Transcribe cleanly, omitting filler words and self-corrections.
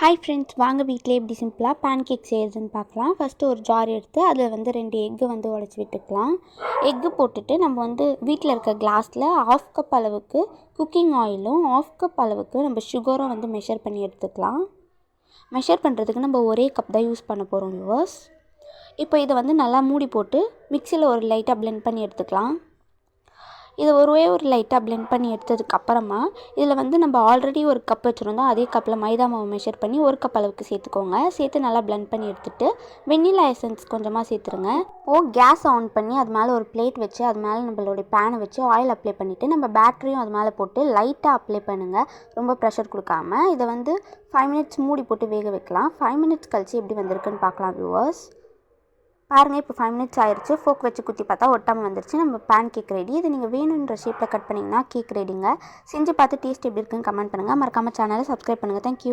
Hi friends, வாங்க வீட்டிலே எப்படி சிம்பிளாக பேன் கேக் செய்கிறதுன்னு பார்க்கலாம். ஃபஸ்ட்டு ஒரு ஜார் எடுத்து அதில் 2 எக்கு உடச்சி விட்டுக்கலாம். எக்கு போட்டுட்டு நம்ம வீட்டில் இருக்க கிளாஸில் 1/2 கப் அளவுக்கு குக்கிங் ஆயிலும் 1/2 கப் அளவுக்கு நம்ம சுகரும் மெஷர் பண்ணி எடுத்துக்கலாம். மெஷர் பண்ணுறதுக்கு நம்ம ஒரே கப் தான் யூஸ் பண்ண போகிறோம் வியூவர்ஸ். இப்போ இதை நல்லா மூடி போட்டு மிக்சியில் ஒரு லைட்டாக பிளெண்ட் பண்ணி எடுத்துக்கலாம். இதை ஒரு லைட்டாக பிளெண்ட் பண்ணி எடுத்ததுக்கப்புறமா இதில் நம்ம ஆல்ரெடி ஒரு கப் வச்சுருந்தோம். அதே கப்பில் மைதா மாவு மெஷர் பண்ணி 1 கப் அளவுக்கு சேர்த்துக்கோங்க. சேர்த்து நல்லா பிளெண்ட் பண்ணி எடுத்துகிட்டு வெண்ணிலா எசன்ஸ் கொஞ்சமாக சேர்த்துருங்க. கேஸ் ஆன் பண்ணி அது மேலே ஒரு பிளேட் வச்சு அது மேலே நம்மளுடைய பேனை வச்சு ஆயில் அப்ளை பண்ணிவிட்டு நம்ம பேட்டரியும் அது மேலே போட்டு லைட்டாக அப்ளை பண்ணுங்கள். ரொம்ப ப்ரெஷர் கொடுக்காம இதை 5 மினிட்ஸ் மூடி போட்டு வேக வைக்கலாம். 5 மினிட்ஸ் கழிச்சு எப்படி வந்திருக்குன்னு பார்க்கலாம் வியூவர்ஸ். பாருங்கள், இப்போ 5 மினிட்ஸ் ஆயிடுச்சு. ஃபோக் வச்சு குத்தி பார்த்தா ஒட்டாமல் வந்துருச்சு. நம்ம பேன் கேக் ரெடி. இது நீங்கள் வேணுன்ற ஷேப்பில் கட் பண்ணிங்கன்னா கேக் ரெடிங்க. செஞ்சு பார்த்து டேஸ்ட் எப்படி இருக்குன்னு கமெண்ட் பண்ணுங்கள். மறக்காமல் சேனலை சப்ஸ்கிரைப் பண்ணுங்கள். தேங்க்யூ.